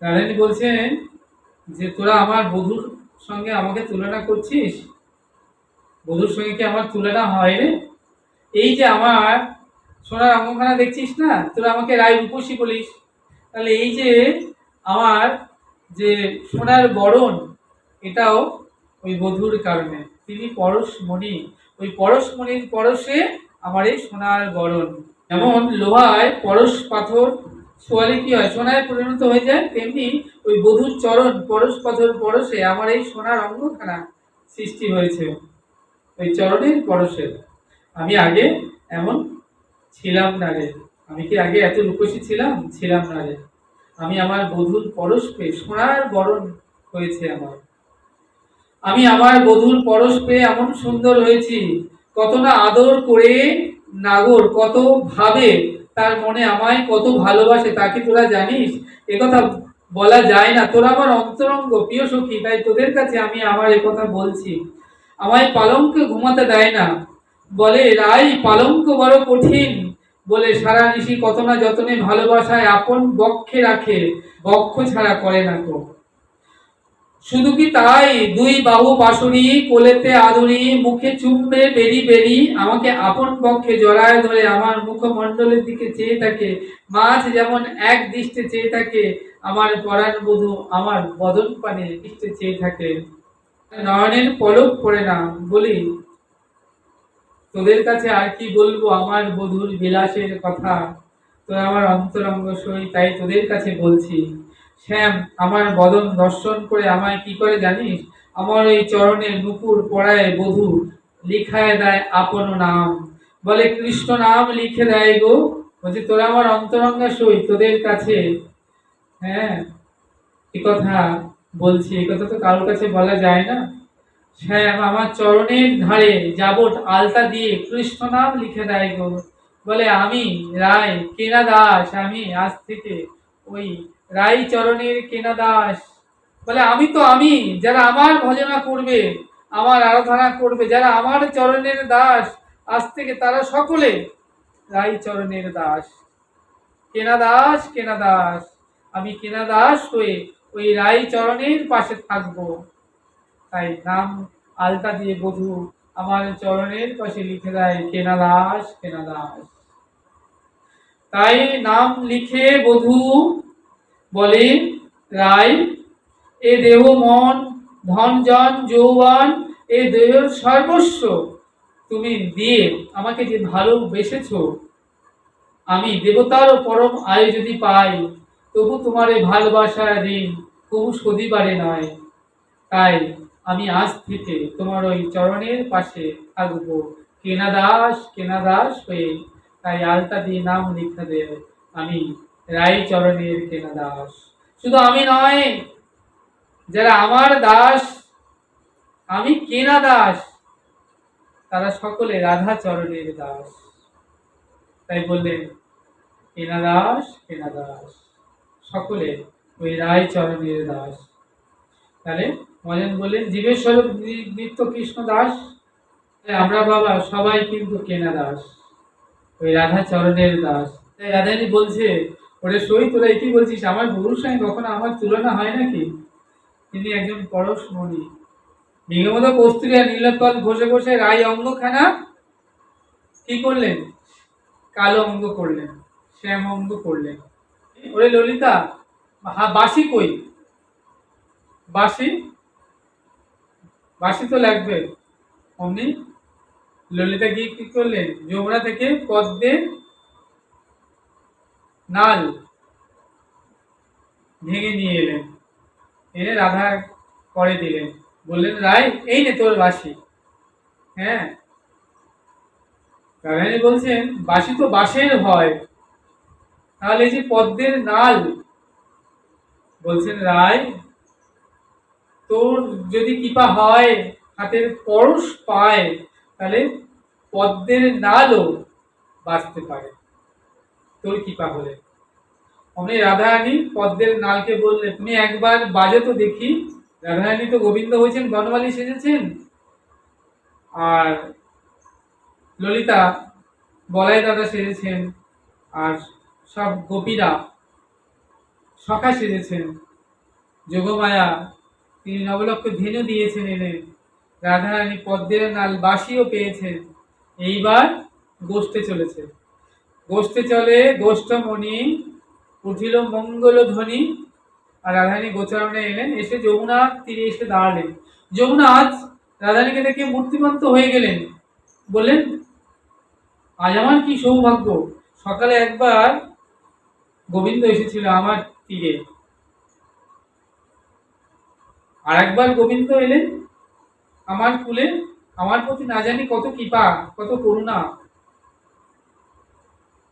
রাধারানী বলছেন যে তোরা আমার বধূর সঙ্গে আমাকে তুলনা করছিস, বধূর সঙ্গে কি আমার তুলনা হয় রে? এই যে আমার সোনার অঙ্গখানা দেখছিস না, তোরা আমাকে রায় রূপসী বলিস, তাহলে এই যে আমার যে সোনার বরণ, এটাও ওই বধূর কারণে। তিনি পরশমণি, ওই পরশমণির পরশে আমার এই সোনার বরণ। যেমন লোহায় পরশ পাথর ছোঁয়ালে কি হয়, সোনায় পরিণত হয়ে যায়, তেমনি ওই বধূর চরণ পরশ পাথর পরশে আমার এই সোনার অঙ্গখানা সৃষ্টি হয়েছে, ওই চরণের পরশে। আমি আগে এমন ছিলাম না রে, আমি কি আগে এত রূপসী ছিলাম? ছিলাম না রে। আমি আমার বধূর পরশ পেয়ে সোনার বরণ হয়েছে আমার। আমি আমার বধূর পরশ পেয়ে এমন সুন্দর হয়েছি, কত না আদর করে নাগর কত ভাবে, তার মনে আমায় কত ভালোবাসে, তা কি তোরা জানিস? একথা বলা যায় না, তোরা আমার অন্তরঙ্গ প্রিয় সখী, তাই তোদের কাছে আমি আমার একথা বলছি। আমায় পালঙ্কে ঘুমাতে দেয় না, বলে রাই পালঙ্ক বড় কঠিন, বলে সারা নিশি কত না যতনে ভালোবাসায় আপন বক্ষে রাখে, বক্ষ ছাড়া করে না তো। শুধু কি তাই, দুই বাহু পাশরি কোলেতে আদুরি, মুখে চুম্বে বেরি বেরি আমাকে আপন পক্ষে জড়ায় ধরে আমার মুখমণ্ডলের দিকে চেয়ে থাকে, মাছ যেমন এক দৃষ্টে চেয়ে থাকে, আমার পরাণ বধূ আমার বদন পানে দৃষ্টে চেয়ে থাকে। নয়নের পলক পড়ে না। বলি তোদের কাছে আর কি বলবো আমার বধূর বিলাসের কথা, তোরা আমার অন্তরঙ্গ সই, তাই তোদের কাছে বলছি। শ্যাম আমার বদন দর্শন করে আমায় কি করে জানিস? আমার ওই চরণে নুপুর পড়ায় বধূ লিখায় দেয় আপন নাম, বলে কৃষ্ণ নাম লিখে দেয় গো। বলছি তোরা আমার অন্তরঙ্গা সই, তোদের কাছে হ্যাঁ এ কথা বলছি, এ কথা তো কারোর কাছে বলা যায় না। শ্যাম আমার চরণের ধারে যাবট আলতা দিয়ে কৃষ্ণ নাম লিখে দেয় গো। বলে আমি রায় কেনা দাস, আমি আজ থেকে ওই রাই চরণের কেনা দাস। বলে আমি তো আমি, যারা আমার ভজনা করবে, আমার আরাধনা করবে, যারা আমার চরণের দাস, আজ থেকে তারা সকলে রাই চরণের দাস। কেনা দাস কেনা দাস, আমি কেনা দাস হয়ে ওই রাই চরণের পাশে থাকবো। তাই নাম আলতা দিয়ে বধূ আমার চরণের পাশে লিখে দেয় কেনা দাস কেনা দাস। তাই নাম লিখে বধূ বলে রাই, এ দেহ মন ধন জন যৌবন, এ দেহের সর্বস্ব তুমি দিয়ে আমাকে যে ভালোবেসেছ, আমি দেবতারও পরম আয় যদি পাই, তবু তোমার এই ভালোবাসার ঋণ কবু শোধিবারে নয়। তাই আমি আজ থেকে তোমার ওই চরণের পাশে থাকবো কেনা দাস হয়ে। তাই আলতা দিয়ে নাম লিখে দে, আমি রাই চরণের কেনা দাস। শুধু আমি নয়, যারা আমার দাস, আমি কেনা দাস, তারা সকলে রাধা চরণের দাস। তাই বললেন কেনা দাস সকলে ওই রায় চরণের দাস। তাহলে মহাজন বললেন জীবের স্বরূপ নিত্য কৃষ্ণ দাস, আমরা বাবা সবাই কিন্তু কেনা দাস, ওই রাধা চরণের দাস। তাই রাধারানী বলছে ওরে সই তোরা কি বলছিস, আমার গুরুর সঙ্গে কখনো আমার তুলনা হয় নাকি? তিনি একজন পরশমণি। মেঘমত কস্তুরী আর নীলোৎপল ঘষে ঘষে রায় অঙ্গখানা কি করলেন? কালো অঙ্গ করলেন, শ্যাম অঙ্গ করলেন। ওরে ললিতা বাসি কই? বাসি বাসি তো লাগবে। অমনি ললিতা গিয়ে কি করলেন, যমুনা থেকে পদ্মের নাল ভেঙে নিয়ে এলেন, এনে রাধা করে দিলেন, বললেন রায় এই নে তোর বাসি। হ্যাঁ, রাধারানী বলছেন বাসি তো বাঁশের হয়, তাহলে এই যে পদ্মের নাল, বলছেন রায় তোর যদি কৃপা হয়, হাতের পরশ পায়, তাহলে পদ্মের নালও বাঁচতে পারে তোর কৃপা হলে। অমনি রাধারানী পদ্মের নালকে বললে তুমি একবার বাজে তো দেখি। রাধারানী তো গোবিন্দ হয়েছেন, বনমালী সেজেছেন, আর ললিতা বলাই দাদা সেজেছেন, আর সব গোপীরা সখা সেজেছেন, যোগমায়া তিনি নবলক্ষ ধেনু দিয়েছেন এনে, রাধারানী পদ্মের নাল বাসিও পেয়েছেন। এইবার গোষ্ঠে চলেছে, গোষ্ঠে চলে গোষ্ঠমণি, উঠিল মঙ্গল ধ্বনি। আর রাধারানী গোচারণে এলেন, এসে যমুনার তীরে এসে দাঁড়ালেন। যমুনা আজ রাধারানীকে দেখে মূর্তিমন্ত হয়ে গেলেন, বললেন আজ আমার কি সৌভাগ্য, সকালে একবার গোবিন্দ এসেছিল আমার তীরে, আর একবার গোবিন্দ এলেন আমার কুলে, আমার প্রতি না জানি কত কৃপা, কত করুণা।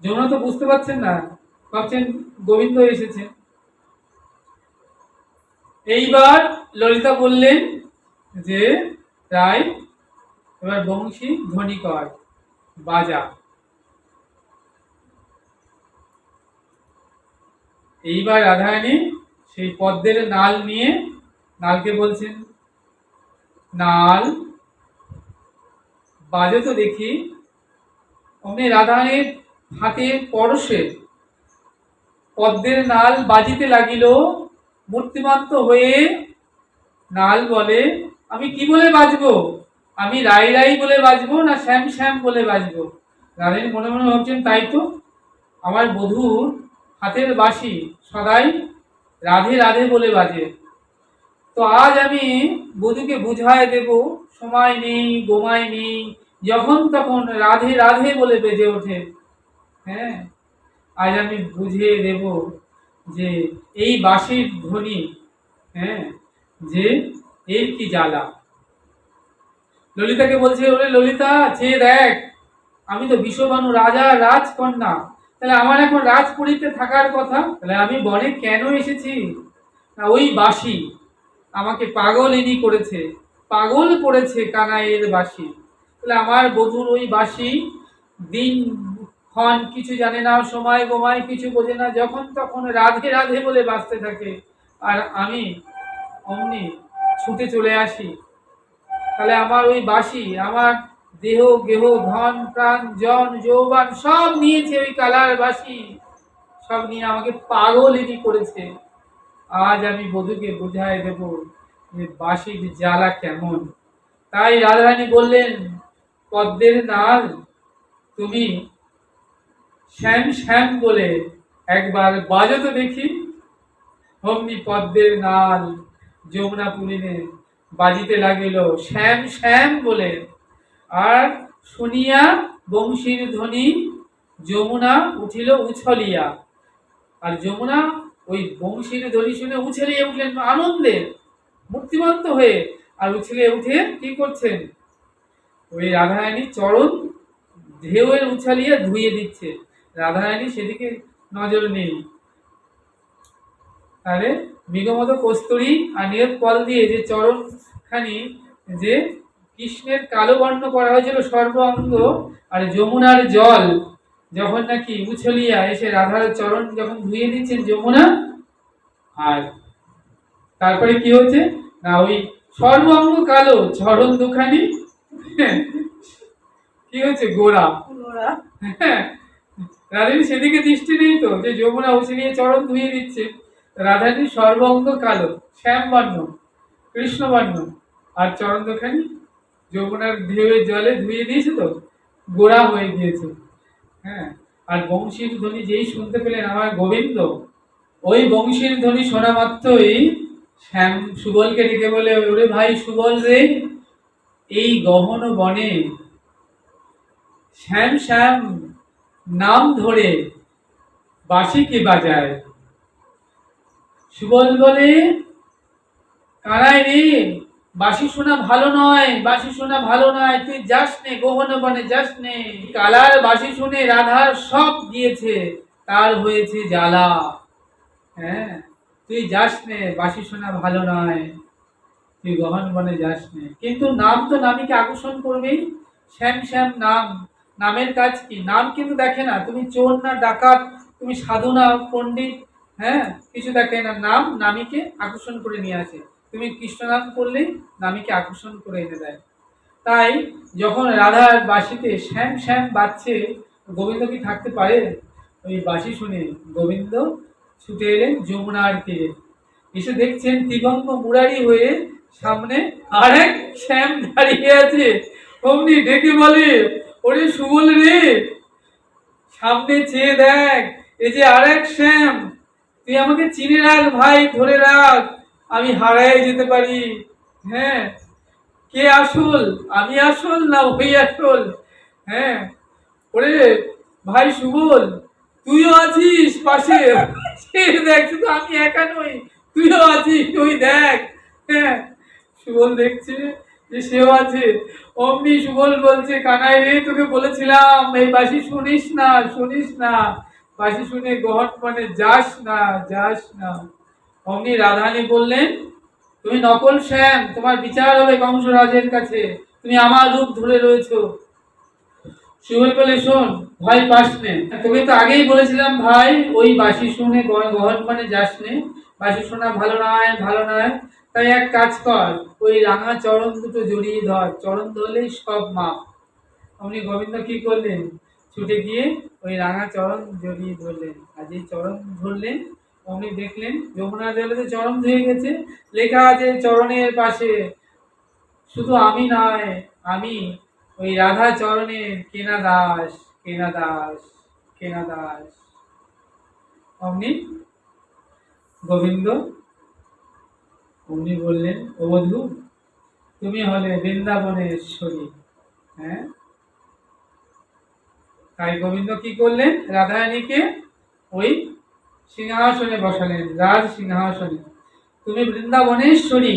যমুনা তো বুঝতে পারছেন না, ভাবছেন গোবিন্দ এসেছে। এইবার ললিতা বললেন যে রায় এবার বংশী ধ্বনি কর, বাজা। এইবার রাধারানী সেই পদ্মের নাল নিয়ে, নালকে বলছেন নাল বাজে তো দেখি। অমনি রাধারানীর হাতের পরশে পদ্মের নাল বাজিতে লাগিল। মূর্তিমন্ত হয়ে নাল বলে আমি কি বলে বাজবো, আমি রাই রাই বলে বাজবো না শ্যাম শ্যাম বলে বাজবো। রাধারানী মনে মনে ভাবছেন তাই তো, আমার বধূর হাতের বাঁশি সদাই রাধে রাধে বলে বাজে। তো আজ আমি বধূকে বুঝায় দেব, সময় নেই গোমায় নেই, যখন তখন রাধে রাধে বলে বেজে ওঠে। হ্যাঁ, আজ আমি বুঝিয়ে দেব যে এই বাঁশির ধ্বনি, হ্যাঁ, যে এর কি জ্বালা। ললিতাকে বলছে ওরে ললিতা চেয়ে দেখ, আমি তো বিশ্ববানু রাজা রাজকন্যা, তাহলে আমার এখন রাজপুরীতে থাকার কথা, তাহলে আমি বনে কেন এসেছি? না ওই বাঁশি আমাকে পাগলিনী করেছে, পাগল করেছে কানাইয়ের বাঁশি। তাহলে আমার বধূর ওই বাঁশি দিন ক্ষণ কিছু জানে না, সময় গোমায় কিছু বোঝে না, যখন তখন রাধে রাধে বলে বাঁচতে থাকে, আর আমি অমনি ছুটে চলে আসি। তাহলে আমার ওই বাঁশি আমার দেহ গেহ ধন প্রাণ জন যৌবন সব নিয়েছে ওই কালার বাঁশি, সব নিয়ে আমাকে পাগলিনী করেছে। আজ আমি বধূকে বোঝায় দেব যে বাঁশির জ্বালা কেমন। তাই রাধারানী বললেন পদ্মের নাল তুমি শ্যাম শ্যাম বলে একবার বাজো তো দেখি। অমনি পদ্মের নাল যমুনা পুরিনে বাজিতে লাগিল শ্যাম শ্যাম বলে। আর শুনিয়া বংশীর ধ্বনি যমুনা উঠিল উছলিয়া। আর যমুনা ওই বংশীর ধ্বনি শুনে উছলিয়ে উঠলেন আনন্দে, মূর্তিমন্ত হয়ে। আর উছলে উঠে কি করছেন, ওই রাধারানী চরণ ঢেউয়ের উছালিয়ে ধুয়ে দিচ্ছে। রাধারানী সেদিকে নজর নেই। তাহলে বিগমত কস্তুরী আর নিয়ত ফল দিয়ে যে চরণ খানি যে কৃষ্ণের কালো বর্ণ করা হয়েছিল সর্ব অঙ্গ, আর যমুনার জল যখন নাকি উছলিয়া এসে রাধার চরণ যখন ধুয়ে দিচ্ছেন যমুনা, আর তারপরে কি হচ্ছে না ওই সর্ব অঙ্গ কালো, চরণ দুখানি কি হচ্ছে গোড়া। রাধারানী সেদিকে দৃষ্টি নেই তো, যে যমুনা উছলিয়ে চরণ ধুয়ে দিচ্ছে। রাধারানীর সর্বাঙ্গ কালো, শ্যাম বর্ণ কৃষ্ণ বর্ণ, আর চরণ দুখানি যমুনার ঢেউয়ের জলে ধুয়ে দিয়েছে তো গোড়া হয়ে গিয়েছে। হ্যাঁ, আর বংশীর ধ্বনি যেই শুনতে পেলেন আমার গোবিন্দ, ওই বংশীর ধ্বনি শোনা মাত্রই শ্যাম সুবলকে ডেকে বলে ওরে ভাই সুবল রে, এই গহন বনে শ্যাম শ্যাম নাম ধরে বাঁশি কে বাজায়? সুবল বলে কানাই রে, বাঁশি শোনা ভালো নয়, বাঁশি শোনা ভালো নয়, তুই যাস নে গহন বনে যাস নে। কালার বাঁশি শুনে রাধার সব গিয়েছে, তার হয়েছে জ্বালা। হ্যাঁ, তুই যাস নে, বাঁশি শোনা ভালো নয়, তুই গহন বনে যাস নে। কিন্তু নাম তো নামীকে আকর্ষণ করবেই। শ্যাম শ্যাম নাম, নামের কাজ কি? নাম কিন্তু দেখে না তুমি চোর না ডাকাত, তুমি সাধু না পণ্ডিত, হ্যাঁ, কিছু দেখে না। নাম নামীকে আকর্ষণ করে নিয়ে আসে। তুমি কৃষ্ণ নাম করলেই নামীকে আকর্ষণ করে এনে দেয়। তাই যখন রাধার বাঁশিতে শ্যাম শ্যাম বাজছে, গোবিন্দ কি থাকতে পারে? ওই বাঁশি শুনে গোবিন্দ ছুটে এলেন যমুনার তীরে। এসে দেখছেন দিগন্ত মুরারি হয়ে সামনে আরেক শ্যাম দাঁড়িয়ে আছে। অমনি ডেকে বলে, ওরে সুবল রে, সামনে চেয়ে দেখ, এই যে আরেক শ্যাম, তুই আমাকে চিনে রাখ ভাই, ধরে রাখ, আমি হারাই যেতে পারি। হ্যাঁ, কে আসল, আমি আসল না ওই আসল? হ্যাঁ, ওরে ভাই সুবল, তুইও আছিস পাশে, সে দেখ, শুধু আমি একা নই, তুইও আছিস, তুই দেখ। হ্যাঁ, সুবল দেখছে যে সেও আছে। অমনি সুবল বলছে, কানাই রে, তোকে বলেছিলাম এই বাঁশি শুনিস না, শুনিস না, বাঁশি শুনে গহন মানে যাস না, যাস না। অমনি রাধারানী বললেন, তুমি নকল শ্যাম, তোমার বিচার হবে কংসরাজের কাছে, তুমি আমার রূপ ধরে রয়েছো। সুবল বলে, শোন, ভয় পাস নে, তোকে তো আগেই বলেছিলাম ভাই, ওই বাঁশি শুনে গহন মানে যাস নে, বাঁশি শোনা ভালো নয়, ভালো নয়। তাই এক কাজ কর, ওই রাঙা চরণ দুটো জড়িয়ে ধর, চরণ ধরলেই সব মাপ। অমনি গোবিন্দ কি করলেন, ছুটে গিয়ে ওই রাঙা চরণ জড়িয়ে ধরলেন। আর যে চরণ ধরলেন, অমনি দেখলেন যমুনার জলে চরণ ধুয়ে গেছে। লেখা আছে চরণের পাশে, শুধু আমি নয়, আমি ওই রাধা চরণের কেনা দাস, কেনা দাস, কেনা দাস। অমনি গোবিন্দ অমনি বললেন, ও বধূ, তুমি হলে বৃন্দাবনেশ্বরী। হ্যাঁ, তাই গোবিন্দ কি করলেন, রাধারানীকে ওই সিংহাসনে বসালেন, রাজ সিংহাসনে। তুমি বৃন্দাবনেশ্বরী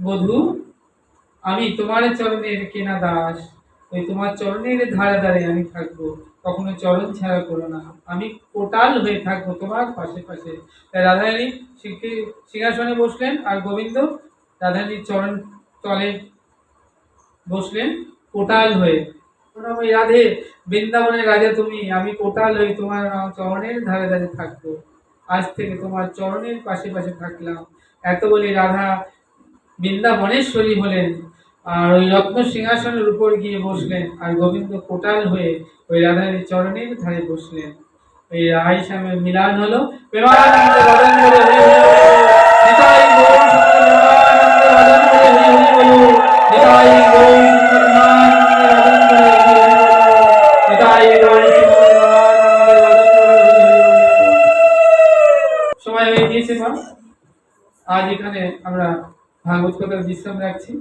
বধূ, আমি তোমার চরণের কেনা দাস, ওই তোমার চরণের ধারে ধারে আমি থাকবো, কখনো চরণ ছাড়া করো না, আমি কোটাল হয়ে থাকবো তোমার পাশে পাশে। তাই রাধারানী সিংহাসনে বসলেন, আর গোবিন্দ রাধারানীর চরণ তলে বসলেন কোটাল হয়ে। ওই রাধে, বৃন্দাবনের রাজা তুমি, আমি কোটাল হয়ে তোমার চরণের ধারে ধারে থাকবো, আজ থেকে তোমার চরণের পাশে পাশে থাকলাম। এত বলে রাধা বৃন্দাবনেশ্বরী হলেন, আর ওই রত্ন সিংহাসনের উপর গিয়ে বসলেন, আর গোবিন্দ কোটাল হয়ে ওই রাধারানীর চরণের ধারে বসলেন। এই রাই শ্যামের মিলন হলো। প্রেমানন্দে বদন করে হরি হরি বলো, নিতাই গৌর সুন্দর প্রেমানন্দে বদন করে হরি হরি বলো, নিতাই গৌর সুন্দর প্রেমানন্দে বদন করে হরি হরি বলো, নিতাই গৌর সুন্দর প্রেমানন্দে বদন করে হরি হরি বলো। সময় হয়ে গিয়েছে মা, আজ এখানে আমরা ভাগবত কথার বিশ্রাম রাখছি।